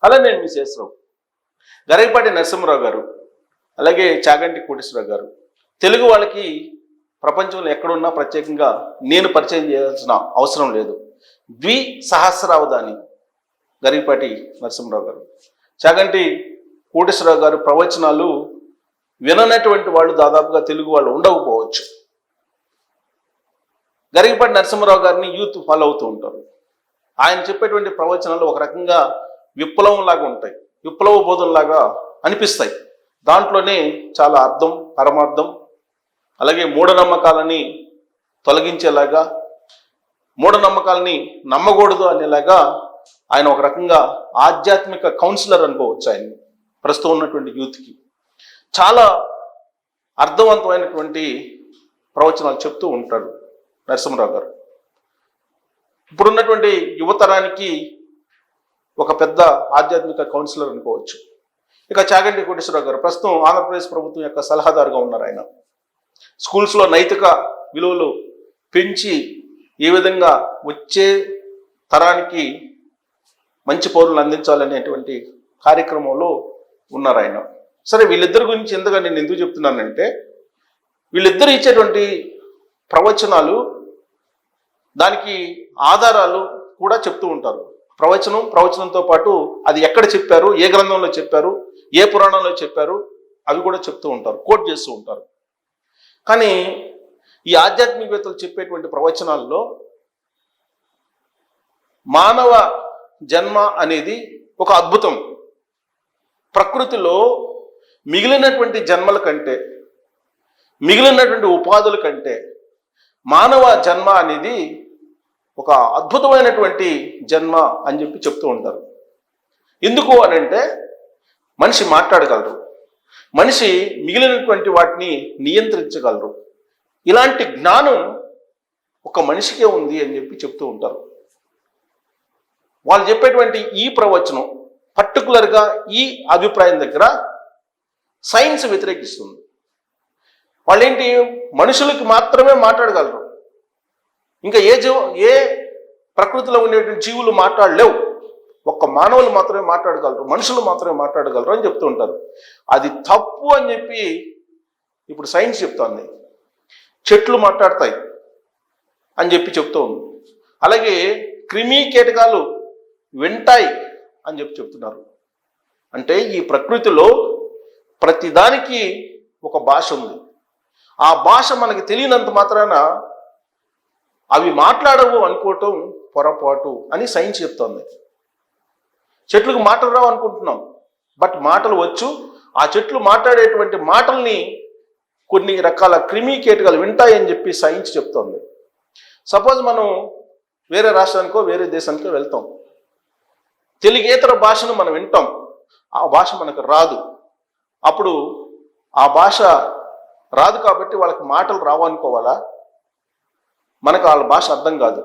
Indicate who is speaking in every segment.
Speaker 1: అలానే మిసేశ్వరరావు, గరికపాటి నరసింహరావు గారు, అలాగే చాగంటి కోటేశ్వరరావు గారు. తెలుగు వాళ్ళకి ప్రపంచంలో ఎక్కడున్నా ప్రత్యేకంగా నేను పరిచయం చేయాల్సిన అవసరం లేదు. సహస్రావధాని గరికపాటి నరసింహరావు గారు, చాగంటి కోటేశ్వరరావు గారు ప్రవచనాలు విననటువంటి వాళ్ళు దాదాపుగా తెలుగు వాళ్ళు ఉండకపోవచ్చు. గరికపాటి నరసింహరావు గారిని యూత్ ఫాలో అవుతూ ఉంటారు. ఆయన చెప్పేటువంటి ప్రవచనాలు ఒక రకంగా విప్లవంలాగా ఉంటాయి, విప్లవ బోధనలాగా అనిపిస్తాయి. దాంట్లోనే చాలా అర్థం, పరమార్థం, అలాగే మూఢనమ్మకాలని తొలగించేలాగా, మూఢనమ్మకాలని నమ్మకూడదు అనేలాగా ఆయన ఒక రకంగా ఆధ్యాత్మిక కౌన్సిలర్ అనుకోవచ్చు. ఆయన ప్రస్తుతం ఉన్నటువంటి యూత్కి చాలా అర్థవంతమైనటువంటి ప్రవచనాలు చెప్తూ ఉంటాడు నరసింహరావు గారు. ఇప్పుడున్నటువంటి యువతరానికి ఒక పెద్ద ఆధ్యాత్మిక కౌన్సిలర్ అనుకోవచ్చు. ఇక చాగంటి కోటేశ్వరరావు గారు ప్రస్తుతం ఆంధ్రప్రదేశ్ ప్రభుత్వం యొక్క సలహాదారుగా ఉన్నారు. ఆయన స్కూల్స్లో నైతిక విలువలు పెంచి ఏ విధంగా వచ్చే తరానికి మంచి పౌరులు అందించాలనేటువంటి కార్యక్రమంలో ఉన్నారు ఆయన. సరే, వీళ్ళిద్దరి గురించి ఎందుకు నేను ఎందుకు చెప్తున్నానంటే, వీళ్ళిద్దరు ఇచ్చేటువంటి ప్రవచనాలు, దానికి ఆధారాలు కూడా చెప్తూ ఉంటారు. ప్రవచనంతో పాటు అది ఎక్కడ చెప్పారు, ఏ గ్రంథంలో చెప్పారు, ఏ పురాణంలో చెప్పారు, అవి కూడా చెప్తూ ఉంటారు, కోట్ చేస్తూ ఉంటారు. కానీ ఈ ఆధ్యాత్మికవేత్తలు చెప్పేటువంటి ప్రవచనాల్లో మానవ జన్మ అనేది ఒక అద్భుతం. ప్రకృతిలో మిగిలినటువంటి జన్మల కంటే, మిగిలినటువంటి ఉపాధుల కంటే మానవ జన్మ అనేది ఒక అద్భుతమైనటువంటి జన్మ అని చెప్పి చెప్తూ ఉంటారు. ఎందుకు అని అంటే, మనిషి మాట్లాడగలరు, మనిషి మిగిలినటువంటి వాటిని నియంత్రించగలరు. ఇలాంటి జ్ఞానం ఒక మనిషికే ఉంది అని చెప్పి చెప్తూ ఉంటారు. వాళ్ళు చెప్పేటువంటి ఈ ప్రవచనం పర్టికులర్గా ఈ అభిప్రాయం దగ్గర సైన్స్ వ్యతిరేకిస్తుంది. వాళ్ళేంటి, మనుషులకి మాత్రమే మాట్లాడగలరు, ఇంకా ఏ ప్రకృతిలో ఉండేటువంటి జీవులు మాట్లాడలేవు, ఒక్క మానవులు మాత్రమే మాట్లాడగలరు, మనుషులు మాత్రమే మాట్లాడగలరు అని చెప్తూ ఉంటారు. అది తప్పు అని చెప్పి ఇప్పుడు సైన్స్ చెప్తోంది. చెట్లు మాట్లాడతాయి అని చెప్పి చెప్తూ ఉంది. అలాగే క్రిమి కీటకాలు వింటాయి అని చెప్పి చెప్తున్నారు. అంటే ఈ ప్రకృతిలో ప్రతిదానికి ఒక భాష ఉంది. ఆ భాష మనకి తెలియనంత మాత్రాన అవి మాట్లాడవు అనుకోవటం పొరపాటు అని సైన్స్ చెప్తోంది. చెట్లకు మాటలు రావు అనుకుంటున్నాం, బట్ మాటలు వచ్చు. ఆ చెట్లు మాట్లాడేటువంటి మాటల్ని కొన్ని రకాల క్రిమి కీటకాలు వింటాయని చెప్పి సైన్స్ చెప్తోంది. సపోజ్ మనం వేరే రాష్ట్రానికో వేరే దేశానికో వెళ్తాం, తెలుగేతర భాషను మనం వింటాం, ఆ భాష మనకు రాదు. అప్పుడు ఆ భాష రాదు కాబట్టి వాళ్ళకి మాటలు రావు అనుకోవాలా? మనకు వాళ్ళ భాష అర్థం కాదు.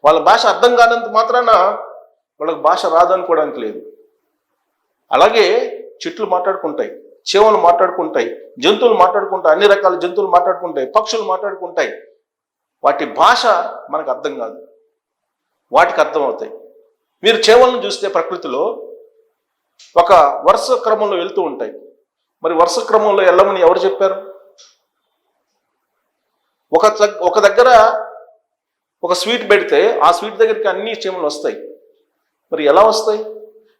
Speaker 1: వాళ్ళ భాష అర్థం కానంత మాత్రాన వాళ్ళకి భాష రాదు అనుకోవడానికి లేదు. అలాగే చెట్లు మాట్లాడుకుంటాయి, చేవలు మాట్లాడుకుంటాయి, జంతువులు మాట్లాడుకుంటాయి, అన్ని రకాల జంతువులు మాట్లాడుకుంటాయి, పక్షులు మాట్లాడుకుంటాయి. వాటి భాష మనకు అర్థం కాదు, వాటికి అర్థమవుతాయి. మీరు చేవలను చూస్తే ప్రకృతిలో ఒక వరుస క్రమంలో వెళ్తూ ఉంటాయి. మరి వరుస క్రమంలో వెళ్ళమని ఎవరు చెప్పారు? ఒక దగ్గర ఒక స్వీట్ పెడితే ఆ స్వీట్ దగ్గరికి అన్ని చీమలు వస్తాయి. మరి ఎలా వస్తాయి?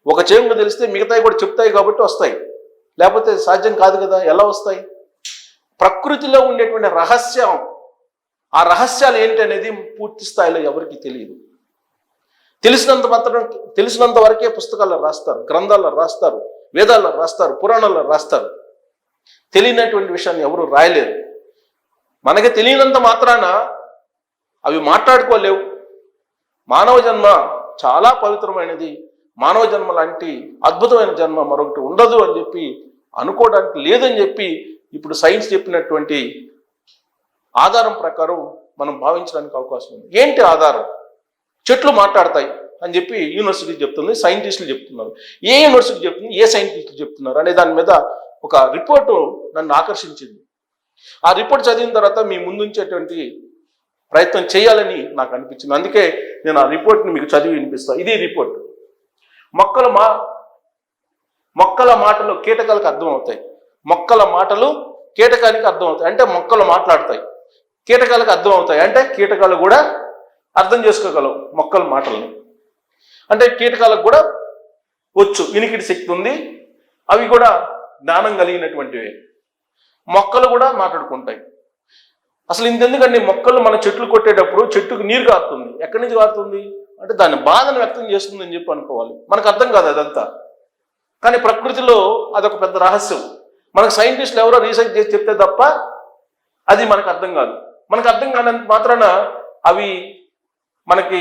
Speaker 1: ఒక చీమకు తెలిస్తే మిగతాయి కూడా చెప్తాయి కాబట్టి వస్తాయి, లేకపోతే సాధ్యం కాదు కదా. ఎలా వస్తాయి? ప్రకృతిలో ఉండేటువంటి రహస్యం, ఆ రహస్యాలు ఏంటి అనేది పూర్తి స్థాయిలో ఎవరికి తెలియదు. తెలిసినంత వరకే పుస్తకాల్లో రాస్తారు, గ్రంథాల్లో రాస్తారు, వేదాల్లో రాస్తారు, పురాణాల్లో రాస్తారు. తెలియనటువంటి విషయాన్ని ఎవరు రాయలేరు. మనకి తెలియనంత మాత్రాన అవి మాట్లాడుకోలేవు. మానవ జన్మ చాలా పవిత్రమైనది, మానవ జన్మ లాంటి అద్భుతమైన జన్మ మరొకటి ఉండదు అని చెప్పి అనుకోవడానికి లేదని చెప్పి ఇప్పుడు సైన్స్ చెప్పినటువంటి ఆధారం ప్రకారం మనం భావించడానికి అవకాశం ఉంది. ఏంటి ఆధారం? చెట్లు మాట్లాడతాయి అని చెప్పి యూనివర్సిటీ చెప్తుంది, సైంటిస్టులు చెప్తున్నారు. ఏ యూనివర్సిటీ చెప్తుంది, ఏ సైంటిస్టులు చెప్తున్నారు అనే దాని మీద ఒక రిపోర్టు నన్ను ఆకర్షించింది. ఆ రిపోర్ట్ చదివిన తర్వాత మీ ముందుంచేటువంటి ప్రయత్నం చేయాలని నాకు అనిపించింది. అందుకే నేను ఆ రిపోర్ట్ని మీకు చదివి వినిపిస్తాను. ఇది రిపోర్ట్. మొక్కల మాటలు కీటకాలకు అర్థం అవుతాయి. మొక్కల మాటలు కీటకానికి అర్థం అవుతాయి అంటే మొక్కలు మాట్లాడతాయి. కీటకాలకు అర్థం అవుతాయి అంటే కీటకాలు కూడా అర్థం చేసుకోగలవు మొక్కల మాటలను. అంటే కీటకాలకు కూడా వచ్చు, వినికిడి శక్తి ఉంది, అవి కూడా జ్ఞానం కలిగినటువంటివి. మొక్కలు కూడా మాట్లాడుకుంటాయి. అసలు ఇంతెందుకండి, మొక్కలు మన చెట్లు కొట్టేటప్పుడు చెట్టుకు నీరు కారుతుంది. ఎక్కడి నుంచి కారుతుంది అంటే దాని బాధను వ్యక్తం చేస్తుంది అని చెప్పి అనుకోవాలి. మనకు అర్థం కాదు అదంతా, కానీ ప్రకృతిలో అదొక పెద్ద రహస్యం. మనకు సైంటిస్టులు ఎవరో రీసెర్చ్ చేసి చెప్తే తప్ప అది మనకు అర్థం కాదు. మనకు అర్థం కానంత మాత్రాన అవి మనకి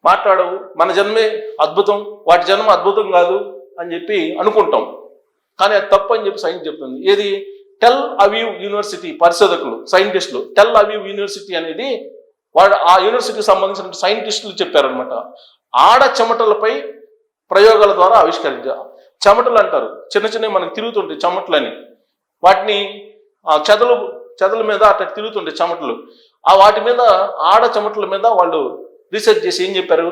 Speaker 1: మాట్లాడవు. మన జన్మే అద్భుతం, వాటి జన్మ అద్భుతం కాదు అని చెప్పి అనుకుంటాం. కానీ అది తప్పు అని చెప్పి సైన్స్ చెప్తుంది. ఏది? టెల్ అవీవ్ యూనివర్సిటీ పరిశోధకులు, సైంటిస్టులు, టెల్ అవీవ్ యూనివర్సిటీ అనేది వాడు ఆ యూనివర్సిటీకి సంబంధించిన సైంటిస్టులు చెప్పారనమాట. ఆడ చెమటలపై ప్రయోగాల ద్వారా ఆవిష్కరించారు. చెమటలు అంటారు, చిన్న చిన్నవి మనకు తిరుగుతుంటాయి చెమటలని, వాటిని చెదల మీద అట్లా తిరుగుతుంటాయి చెమటలు. ఆ వాటి మీద, ఆడ చెమటల మీద వాళ్ళు రీసెర్చ్ చేసి ఏం చెప్పారు?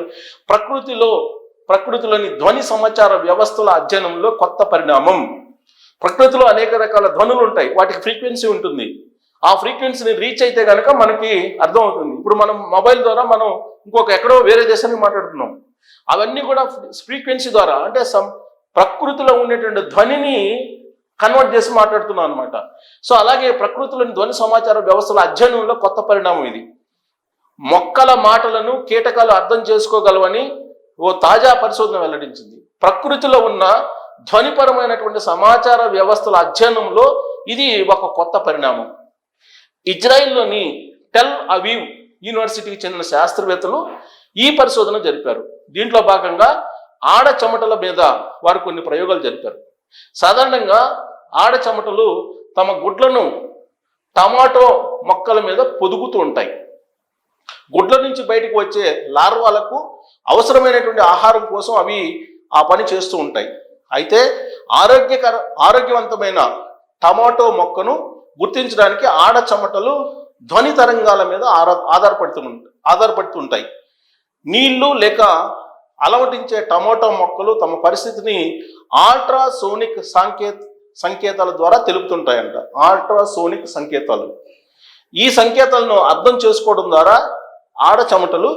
Speaker 1: ప్రకృతిలోని ధ్వని సమాచార వ్యవస్థల అధ్యయనంలో కొత్త పరిణామం. ప్రకృతిలో అనేక రకాల ధ్వనులు ఉంటాయి, వాటికి ఫ్రీక్వెన్సీ ఉంటుంది. ఆ ఫ్రీక్వెన్సీని రీచ్ అయితే కనుక మనకి అర్థమవుతుంది. ఇప్పుడు మనం మొబైల్ ద్వారా మనం ఇంకొక ఎక్కడో వేరే దేశానికి మాట్లాడుతున్నాం, అవన్నీ కూడా ఫ్రీక్వెన్సీ ద్వారా, అంటే ప్రకృతిలో ఉండేటువంటి ధ్వనిని కన్వర్ట్ చేసి మాట్లాడుతున్నాం అనమాట. సో అలాగే ప్రకృతిలోని ధ్వని సమాచార వ్యవస్థల అధ్యయనంలో కొత్త పరిణామం ఇది. మొక్కల మాటలను కీటకాలు అర్థం చేసుకోగలవని ఓ తాజా పరిశోధన వెల్లడించింది. ప్రకృతిలో ఉన్న ధ్వనిపరమైనటువంటి సమాచార వ్యవస్థల అధ్యయనంలో ఇది ఒక కొత్త పరిణామం. ఇజ్రాయిల్లోని టెల్ అవీవ్ యూనివర్సిటీకి చెందిన శాస్త్రవేత్తలు ఈ పరిశోధన జరిపారు. దీంట్లో భాగంగా ఆడ చెమటల మీద వారు కొన్ని ప్రయోగాలు జరిపారు. సాధారణంగా ఆడ చెమటలు తమ గుడ్లను టమాటో మొక్కల మీద పొదుగుతూ ఉంటాయి. గుడ్ల నుంచి బయటకు వచ్చే లార్వాలకు అవసరమైనటువంటి ఆహారం కోసం అవి ఆ పని చేస్తూ ఉంటాయి. అయితే ఆరోగ్యవంతమైన టమాటో గుర్తించడానికి ఆడ చెమటలు ధ్వని తరంగాల మీద ఆధారపడుతుంటాయి. నీళ్లు లేక అలవటించే టమాటో మొక్కలు తమ పరిస్థితిని ఆల్ట్రాసోనిక్ సంకేతాల ద్వారా తెలుపుతుంటాయంట. ఆల్ట్రాసోనిక్ సంకేతాలు. ఈ సంకేతాలను అర్థం చేసుకోవడం ద్వారా ఆడ చెమటలు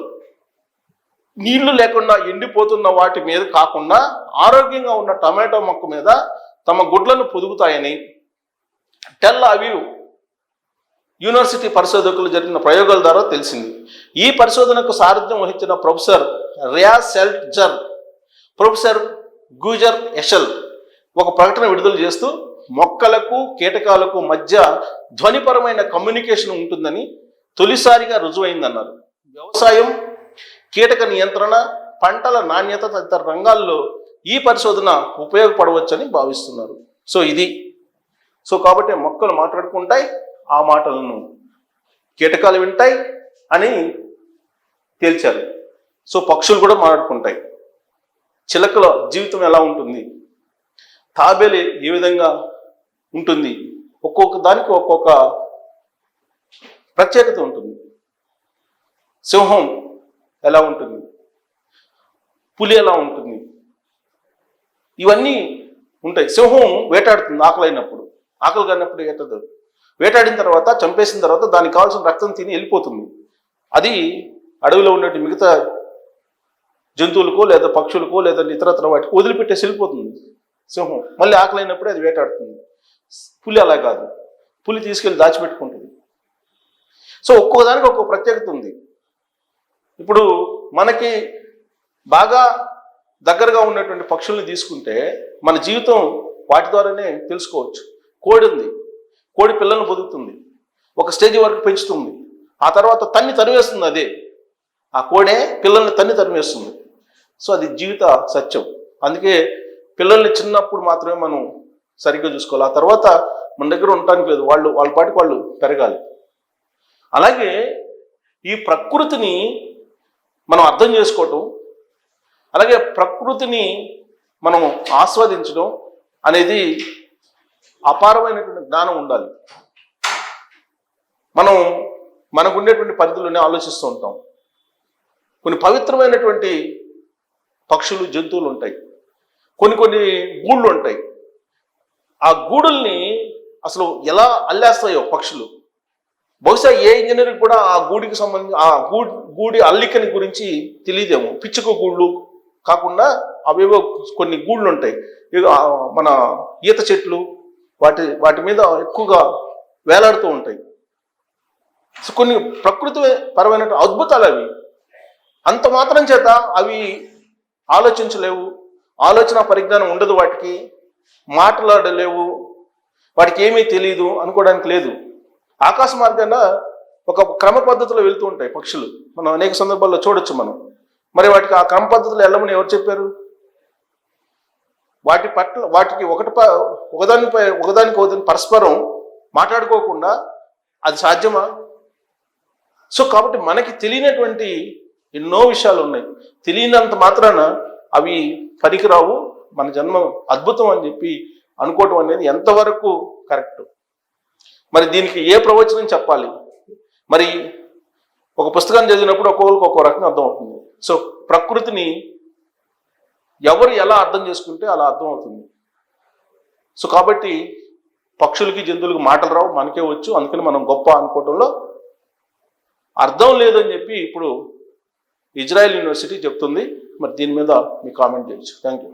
Speaker 1: నీళ్లు లేకుండా ఎండిపోతున్న వాటి మీద కాకుండా ఆరోగ్యంగా ఉన్న టమాటో మొక్క మీద తమ గుడ్లను పొదుగుతాయని టెల్ అవీవ్ యూనివర్సిటీ పరిశోధకులు జరిగిన ప్రయోగాల ద్వారా తెలిసింది. ఈ పరిశోధనకు సారథ్యం వహించిన ప్రొఫెసర్ రియా సెల్ట్జర్, ప్రొఫెసర్ గూజర్ ఎషల్ ఒక ప్రకటన విడుదల చేస్తూ మొక్కలకు కీటకాలకు మధ్య ధ్వనిపరమైన కమ్యూనికేషన్ ఉంటుందని తొలిసారిగా రుజువైందన్నారు. వ్యవసాయం, కీటక నియంత్రణ, పంటల నాణ్యత తదితర రంగాల్లో ఈ పరిశోధన ఉపయోగపడవచ్చని భావిస్తున్నారు. సో కాబట్టి మొక్కలు మాట్లాడుకుంటాయి, ఆ మాటలను కీటకాలు వింటాయి అని తేల్చారు. సో పక్షులు కూడా మాట్లాడుకుంటాయి. చిలకల జీవితం ఎలా ఉంటుంది, తాబేలు ఏ విధంగా ఉంటుంది, ఒక్కొక్క దానికి ఒక్కొక్క ప్రత్యేకత ఉంటుంది. సింహం ఎలా ఉంటుంది, పులి ఎలా ఉంటుంది, ఇవన్నీ ఉంటాయి. సింహం వేటాడుతుంది ఆకలైనప్పుడు, ఆకలి కానప్పుడు వేటదు. వేటాడిన తర్వాత, చంపేసిన తర్వాత దానికి కావాల్సిన రక్తం తిని వెళ్ళిపోతుంది. అది అడవిలో ఉన్నట్టు మిగతా జంతువులకో లేదా పక్షులకో లేదా ఇతరత్ర వాటికి వదిలిపెట్టేసి వెళ్ళిపోతుంది సింహం. మళ్ళీ ఆకలైనప్పుడే అది వేటాడుతుంది. పులి అలా కాదు, పులి తీసుకెళ్ళి దాచిపెట్టుకుంటుంది. సో ఒక్కొక్కదానికి ఒక్కొక్క ప్రత్యేకత ఉంది. ఇప్పుడు మనకి బాగా దగ్గరగా ఉన్నటువంటి పక్షుల్ని తీసుకుంటే మన జీవితం వాటి ద్వారానే తెలుసుకోవచ్చు. కోడి ఉంది, కోడి పిల్లలను పొదుగుతుంది, ఒక స్టేజ్ వరకు పెంచుతుంది, ఆ తర్వాత తరివేస్తుంది. అదే ఆ కోడే పిల్లల్ని తరివేస్తుంది. సో అది జీవిత సత్యం. అందుకే పిల్లల్ని చిన్నప్పుడు మాత్రమే మనం సరిగ్గా చూసుకోవాలి, ఆ తర్వాత మన దగ్గర ఉండటానికి లేదు, వాళ్ళ పాటికి వాళ్ళు పెరగాలి. అలాగే ఈ ప్రకృతిని మనం అర్థం చేసుకోవటం, అలాగే ప్రకృతిని మనం ఆస్వాదించడం అనేది అపారమైనటువంటి జ్ఞానం ఉండాలి. మనకు ఉండేటువంటి పరిధిలోనే ఆలోచిస్తూ ఉంటాం. కొన్ని పవిత్రమైనటువంటి పక్షులు, జంతువులు ఉంటాయి. కొన్ని గూళ్ళు ఉంటాయి. ఆ గూడుల్ని అసలు ఎలా అల్లేస్తాయో పక్షులు. బహుశా ఏ ఇంజనీర్కి కూడా ఆ గూడికి సంబంధించి ఆ గూడి అల్లికని గురించి తెలియదేమో. పిచ్చుక గూళ్ళు కాకుండా అవేవో కొన్ని గూళ్ళు ఉంటాయి. మన ఈత చెట్లు వాటి మీద ఎక్కువగా వేలాడుతూ ఉంటాయి. సో కొన్ని ప్రకృతి పరమైన అద్భుతాలు అవి. అంత మాత్రం చేత అవి ఆలోచించలేవు, ఆలోచన పరిజ్ఞానం ఉండదు, వాటికి మాట్లాడలేవు, వాటికి ఏమీ తెలియదు అనుకోవడానికి లేదు. ఆకాశ మార్గాన ఒక క్రమ పద్ధతిలో వెళ్తూ ఉంటాయి పక్షులు. మనం అనేక సందర్భాల్లో చూడొచ్చు మనం. మరి వాటికి ఆ క్రమ పద్ధతిలో వెళ్ళమని ఎవరు చెప్పారు? వాటి పట్ల వాటికి ఒకదానికి పరస్పరం మాట్లాడుకోకుండా అది సాధ్యమా? సో కాబట్టి మనకి తెలియనటువంటి ఎన్నో విషయాలు ఉన్నాయి. తెలియనంత మాత్రాన అవి పనికిరావు, మన జన్మ అద్భుతం అని చెప్పి అనుకోవటం అనేది ఎంతవరకు కరెక్ట్? మరి దీనికి ఏ ప్రవచనం చెప్పాలి? మరి ఒక పుస్తకాన్ని చదివినప్పుడు ఒక్కొక్కరికి ఒక్కో రకంగా అర్థం అవుతుంది. సో ప్రకృతిని ఎవరు ఎలా అర్థం చేసుకుంటే అలా అర్థం అవుతుంది. సో కాబట్టి పక్షులకి జంతువులకి మాటలు రావు, మనకే వచ్చు, అందుకని మనం గొప్ప అనుకోవటంలో అర్థం లేదని చెప్పి ఇప్పుడు ఇజ్రాయెల్ యూనివర్సిటీ చెప్తుంది. మరి దీని మీద మీ కామెంట్ చేయొచ్చు. Thank you.